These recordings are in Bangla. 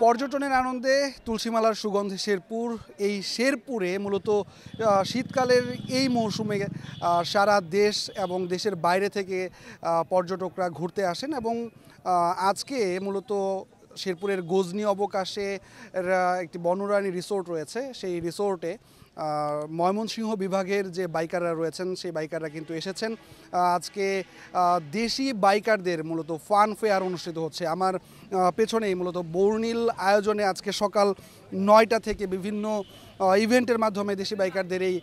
পর্যটনের আনন্দে তুলসীমালার সুগন্ধে শেরপুর। এই শেরপুরে মূলত শীতকালের এই মৌসুমে সারা দেশ এবং দেশের বাইরে থেকে পর্যটকরা ঘুরতে আসেন এবং আজকে মূলত শেরপুরের গজনি অবকাশে একটি বনরানী রিসোর্ট রয়েছে। সেই রিসোর্টে ময়মনসিংহ বিভাগের যে বাইকাররা রয়েছেন সেই বাইকাররা কিন্তু এসেছেন। আজকে দেশি বাইকারদের মূলত ফান ফেয়ার অনুষ্ঠিত হচ্ছে। আমার পেছনেই মূলত বর্ণিল আয়োজনে আজকে সকাল 9টা থেকে বিভিন্ন ইভেন্টের মাধ্যমে দেশি বাইকারদের এই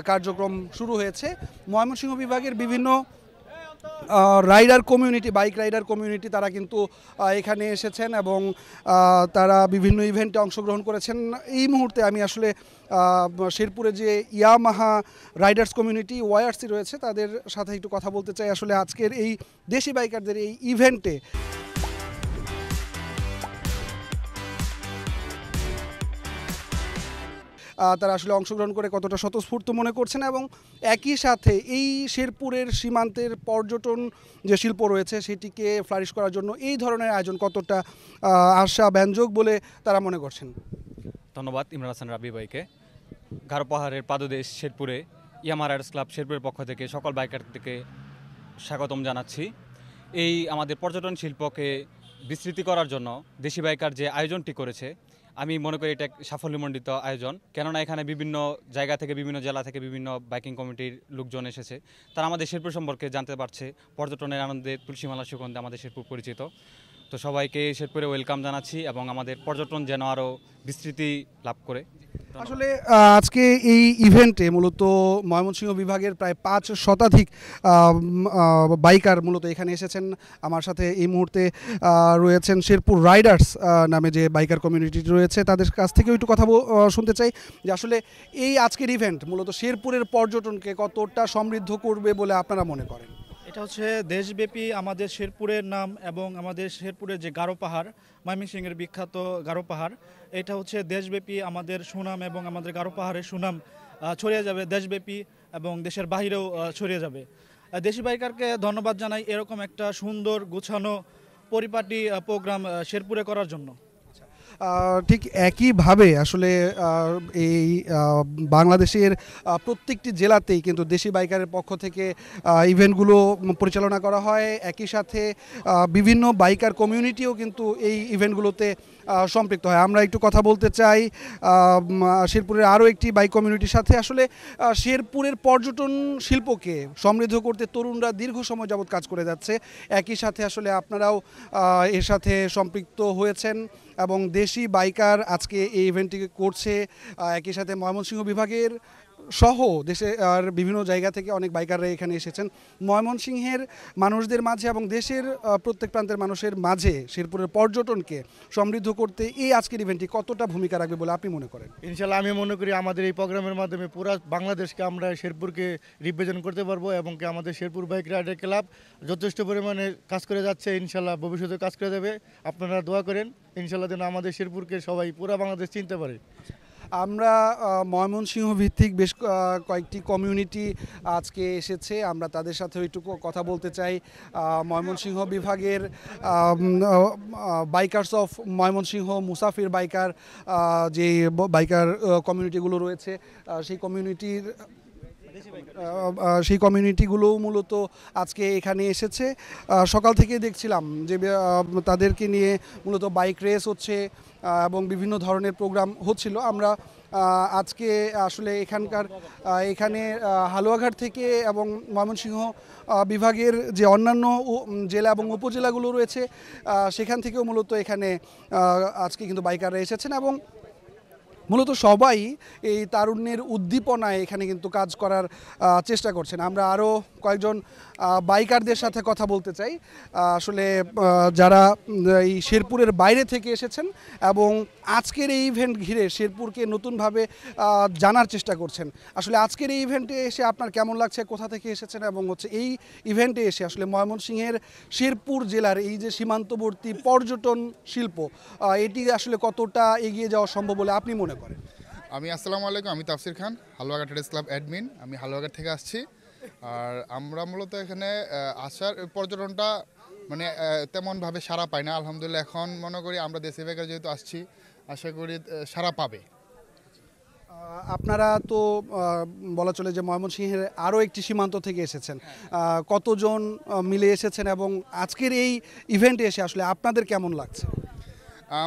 কার্যক্রম শুরু হয়েছে। ময়মনসিংহ বিভাগের বিভিন্ন rider community, bike rider community তারা কিন্তু এখানে এসেছেন এবং তারা বিভিন্ন ইভেন্টে অংশগ্রহণ করেছেন। এই মুহূর্তে আমি আসলে শেরপুরে যে ইয়ামাহা রাইডার্স কমিউনিটি ওয়াইআরসি রয়েছে তাদের সাথে একটু কথা বলতে চাই। আসলে আজকের এই দেশি বাইকারদের এই ইভেন্টে তারা আসলে অংশগ্রহণ করে কতটা স্বতঃস্ফূর্ত মনে করছেন এবং একই সাথে এই শেরপুরের সীমান্তের পর্যটন যে শিল্প রয়েছে সেটিকে ফ্লারিশ করার জন্য এই ধরনের আয়োজন কতটা আশাব্যঞ্জক বলে তারা মনে করছেন। ধন্যবাদ ইমরান হাসান রাবি ভাইকে। গারো পাহাড়ের পাদদেশ শেরপুরে ইয়ামাহা রাইডার্স ক্লাব শেরপুরের পক্ষ থেকে সকল বাইকারদেরকে স্বাগতম জানাচ্ছি। এই আমাদের পর্যটন শিল্পকে বিস্তৃতি করার জন্য দেশি বাইকার যে আয়োজনটি করেছে আমি মনে করি এটা সাফল্যমণ্ডিত আয়োজন। কেননা এখানে বিভিন্ন জায়গা থেকে, বিভিন্ন জেলা থেকে বিভিন্ন বাইকিং কমিটির লোকজন এসেছে। তারা আমাদের শেরপুর সম্পর্কে জানতে পারছে। পর্যটনের আনন্দে তুলসীমালা সুগন্ধে আমাদের শেরপুর পরিচিত। তো সবাইকে শেরপুরে ওয়েলকাম জানাচ্ছি এবং আমাদের পর্যটন যেন আরও বিস্তৃতি লাভ করে। আসলে আজকে এই ইভেন্টে মূলত ময়মনসিংহ বিভাগের প্রায় 5 শতাধিক বাইকার মূলত এখানে এসেছেন। আমার সাথে এই মুহূর্তে রয়েছেন শেরপুর রাইডার্স নামে যে বাইকার কমিউনিটি রয়েছে, তাদের কাছ থেকেও একটু কথা শুনতে চাই যে আসলে এই আজকের ইভেন্ট মূলত শেরপুরের পর্যটনকে কতটা সমৃদ্ধ করবে বলে আপনারা মনে করেন। এটা হচ্ছে দেশব্যাপী আমাদের শেরপুরের নাম এবং আমাদের শেরপুরের যে গারো পাহাড়, ময়মনসিংহের বিখ্যাত গারো পাহাড়, এটা হচ্ছে দেশব্যাপী আমাদের সুনাম এবং আমাদের গারো পাহাড়ের সুনাম ছড়িয়ে যাবে দেশব্যাপী এবং দেশের বাহিরেও ছড়িয়ে যাবে। দেশি বাইকারকে ধন্যবাদ জানাই এরকম একটা সুন্দর গোছানো পরিপাটি প্রোগ্রাম শেরপুরে করার জন্য। ঠিক একইভাবে আসলে এই বাংলাদেশের প্রত্যেকটি জেলাতেই কিন্তু দেশি বাইকারের পক্ষ থেকে ইভেন্টগুলো পরিচালনা করা হয়। একই সাথে বিভিন্ন বাইকার কমিউনিটিও কিন্তু এই ইভেন্টগুলোতে সম্পৃক্ত হয়। আমরা একটু কথা বলতে চাই শেরপুরের আরও একটি বাইক কমিউনিটির সাথে। আসলে শেরপুরের পর্যটন শিল্পকে সমৃদ্ধ করতে তরুণরা দীর্ঘ সময় যাবৎ কাজ করে যাচ্ছে। একই সাথে আসলে আপনারাও এর সাথে সম্পৃক্ত হয়েছেন এবং দেশি বাইকার আজকে এই ইভেন্টটিকে করছে। একই সাথে ময়মনসিংহ বিভাগের সহ দেশে আর বিভিন্ন জায়গা থেকে অনেক বাইকাররা এখানে এসেছেন। ময়মনসিংহের মানুষদের মাঝে এবং দেশের প্রত্যেক প্রান্তের মানুষের মাঝে শেরপুরের পর্যটনকে সমৃদ্ধ করতে এই আজকের ইভেন্টটি কতটা ভূমিকা রাখবে বলে আপনি মনে করেন? ইনশাল্লাহ আমি মনে করি আমাদের এই প্রোগ্রামের মাধ্যমে পুরো বাংলাদেশকে আমরা শেরপুরকে রিপ্রেজেন্ট করতে পারবো এবং কি আমাদের শেরপুর বাইক রাইডার ক্লাব যথেষ্ট পরিমাণে কাজ করে যাচ্ছে। ইনশাল্লাহ ভবিষ্যতে কাজ করে যাবে। আপনারা দোয়া করেন ইনশাল্লাহ যেন আমাদের শেরপুরকে সবাই পুরো বাংলাদেশ চিনতে পারে। আমরা ময়মনসিংহ ভিত্তিক বেশ কয়েকটি কমিউনিটি আজকে এসেছে, আমরা তাদের সাথেও একটু কথা বলতে চাই। ময়মনসিংহ বিভাগের বাইকার্স অফ ময়মনসিংহ, মুসাফির বাইকার যে বাইকার কমিউনিটিগুলো রয়েছে সেই কমিউনিটিগুলোও মূলত আজকে এখানে এসেছে। সকাল থেকে দেখছিলাম যে তাদেরকে নিয়ে মূলত বাইক রেস হচ্ছে এবং বিভিন্ন ধরনের প্রোগ্রাম হচ্ছিল। আমরা আজকে আসলে এখানে হালুয়াঘাট থেকে এবং ময়মনসিংহ বিভাগের যে অন্যান্য জেলা এবং উপজেলাগুলো রয়েছে সেখান থেকেও মূলত এখানে আজকে কিন্তু বাইকাররা এসেছেন এবং মূলত সবাই এই তারুণ্যের উদ্দীপনায় এখানে কিন্তু কাজ করার চেষ্টা করছেন। আমরা আরও কয়েকজন বাইকারদের সাথে কথা বলতে চাই আসলে যারা এই শেরপুরের বাইরে থেকে এসেছেন এবং আজকের এই ইভেন্ট ঘিরে শেরপুরকে নতুনভাবে জানার চেষ্টা করছেন। আসলে আজকের এই ইভেন্টে এসে আপনার কেমন লাগছে, কোথা থেকে এসেছেন এবং এই ইভেন্টে এসে আসলে ময়মনসিংহের শেরপুর জেলার এই যে সীমান্তবর্তী পর্যটন শিল্প এটি আসলে কতটা এগিয়ে যাওয়া সম্ভব বলে আপনি মনে করেন? আসসালামু আলাইকুম, আমি তাফসির খান, হালুয়াঘাট রাইডার্স ক্লাব অ্যাডমিন। আমি হালুয়াঘাট থেকে আসছি। আর আমরা মূলত এখানে আসার পর্যটনটা মানে তেমনভাবে সাড়া পায় না। আলহামদুলিল্লাহ এখন মনে করি আমরা দেশি বাইকার যেহেতু আসছি, আশা করি সাড়া পাবে। আপনারা তো বলা চলে যে ময়মনসিংহের আরও একটি সীমান্ত থেকে এসেছেন, কতজন মিলে এসেছেন এবং আজকের এই ইভেন্টে এসে আসলে আপনাদের কেমন লাগছে?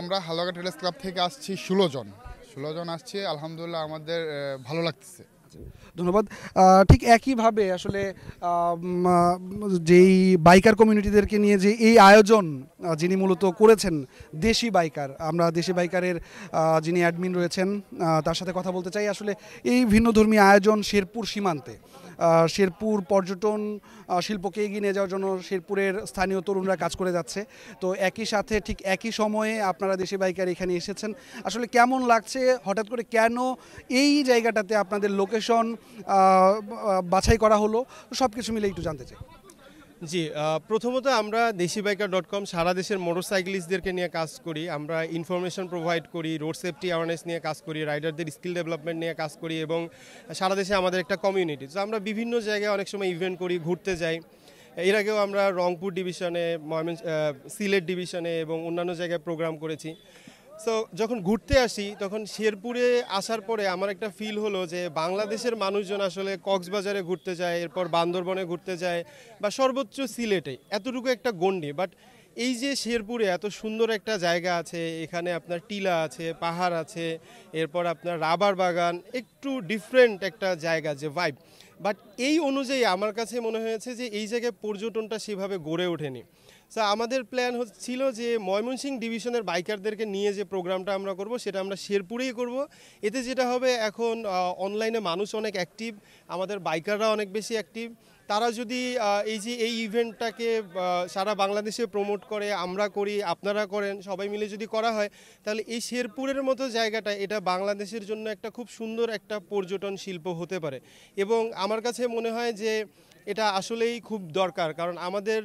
আমরা হালুয়াঘাট রেডার্স ক্লাব থেকে আসছি 16 জন আসছি। আলহামদুলিল্লাহ আমাদের ভালো লাগতেছে। ধন্যবাদ। ঠিক একইভাবে আসলে যেই বাইকার কমিউনিটিদেরকে নিয়ে যে এই আয়োজন যিনি মূলত করেছেন দেশি বাইকার, আমরা দেশি বাইকারের যিনি অ্যাডমিন রয়েছেন তার সাথে কথা বলতে চাই। আসলে এই ভিন্নধর্মী আয়োজন শেরপুর সীমান্তে শেরপুর পর্যটন শিল্পকে এগিয়ে নিয়ে যাওয়ার জন্য শেরপুরের স্থানীয় তরুণরা কাজ করে যাচ্ছে। তো একই সাথে ঠিক একই সময়ে আপনারা দেশি বাইকার এখানে এসেছেন, আসলে কেমন লাগছে, হঠাৎ করে কেন এই জায়গাটাতে আপনাদের লোকেশন বাছাই করা হলো, সব কিছু মিলে একটু জানতে চাই। জি, প্রথমত আমরা deshibiker.com সারা দেশের মোটরসাইকেলিস্টদেরকে নিয়ে কাজ করি। আমরা ইনফরমেশন প্রোভাইড করি, রোড সেফটি অ্যাওয়ারনেস নিয়ে কাজ করি, রাইডারদের স্কিল ডেভেলপমেন্ট নিয়ে কাজ করি এবং সারা দেশে আমাদের একটা কমিউনিটি। তো আমরা বিভিন্ন জায়গায় অনেক সময় ইভেন্ট করি, ঘুরতে যাই। এর আগেও আমরা রংপুর ডিভিশনে, সিলেট ডিভিশনে এবং অন্যান্য জায়গায় প্রোগ্রাম করেছি। সো যখন ঘুরতে আসি তখন শেরপুরে আসার পরে আমার একটা ফিল হলো যে বাংলাদেশের মানুষজন আসলে কক্সবাজারে ঘুরতে যায়, এরপর বান্দরবনে ঘুরতে যায় বা সর্বোচ্চ সিলেটে, এতটুকু একটা গণ্ডি। বাট এই যে শেরপুরে এত সুন্দর একটা জায়গা আছে, এখানে আপনার টিলা আছে, পাহাড় আছে, এরপর আপনার রাবার বাগান, একটু ডিফারেন্ট একটা জায়গা যে ভাইব। বাট এই অনুযায়ী আমার কাছে মনে হয়েছে যে এই জায়গায় পর্যটনটা সেভাবে গড়ে ওঠেনি। সো আমাদের প্ল্যান ছিল যে ময়মনসিংহ ডিভিশনের বাইকারদেরকে নিয়ে যে প্রোগ্রামটা আমরা করব সেটা আমরা শেরপুরেই করব। এতে যেটা হবে, এখন অনলাইনে মানুষ অনেক অ্যাক্টিভ, আমাদের বাইকাররা অনেক বেশি অ্যাক্টিভ। তারা যদি এই ইভেন্টটাকে সারা বাংলাদেশে প্রমোট করে, আমরা করি, আপনারা করেন, সবাই মিলে যদি করা হয়, তাহলে এই শেরপুরের মতো জায়গাটা এটা বাংলাদেশের জন্য একটা খুব সুন্দর একটা পর্যটন শিল্প হতে পারে। এবং আমার কাছে মনে হয় যে এটা আসলেই খুব দরকার, কারণ আমাদের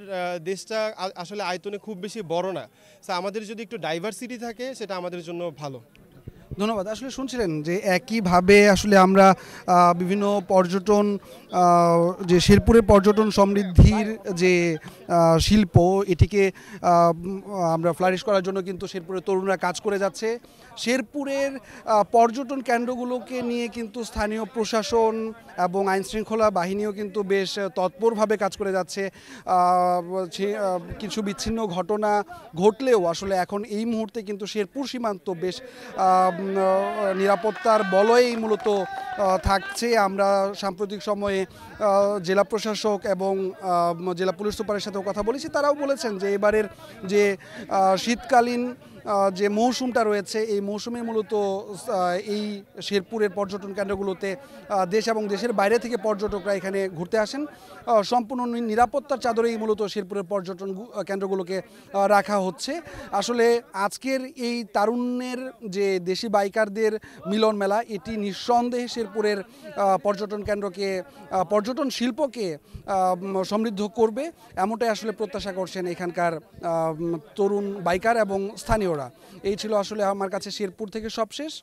দেশটা আসলে আয়তনে খুব বেশি বড় না। সো আমাদের যদি একটু ডাইভার্সিটি থাকে সেটা আমাদের জন্য ভালো। ধন্যবাদ। আসলে শুনছিলেন যে একইভাবে আসলে আমরা বিভিন্ন পর্যটন, যে শেরপুরের পর্যটন সমৃদ্ধির যে শিল্প, এটিকে আমরা ফ্লারিশ করার জন্য কিন্তু শেরপুরের তরুণরা কাজ করে যাচ্ছে। শেরপুরের পর্যটন কেন্দ্রগুলোকে নিয়ে কিন্তু স্থানীয় প্রশাসন এবং আইনশৃঙ্খলা বাহিনীও কিন্তু বেশ তৎপরভাবে কাজ করে যাচ্ছে। কিছু বিচ্ছিন্ন ঘটনা ঘটলেও আসলে এখন এই মুহূর্তে কিন্তু শেরপুর সীমান্ত বেশ নিরাপত্তার বলয়েই মূলত থাকছে। আমরা সাম্প্রতিক সময়ে জেলা প্রশাসক এবং জেলা পুলিশ সুপারের সাথেও কথা বলেছি, তারাও বলেছেন যে এবারের যে শীতকালীন যে মৌসুমটা রয়েছে, এই মৌসুমে মূলত এই শেরপুরের পর্যটন কেন্দ্রগুলোতে দেশ এবং দেশের বাইরে থেকে পর্যটকরা এখানে ঘুরতে আসেন। সম্পূর্ণ নিরাপত্তার চাদরেই মূলত শেরপুরের পর্যটন কেন্দ্রগুলোকে রাখা হচ্ছে। আসলে আজকের এই তারুণ্যের যে দেশি বাইকারদের মিলন মেলা, এটি নিঃসন্দেহে শেরপুরের পর্যটন কেন্দ্রকে, পর্যটন শিল্পকে সমৃদ্ধ করবে, এমনটাই আসলে প্রত্যাশা করছেন এখানকার তরুণ বাইকার এবং স্থানীয়রা। এই ছিল আসলে আমার কাছে শেরপুর থেকে সবশেষ।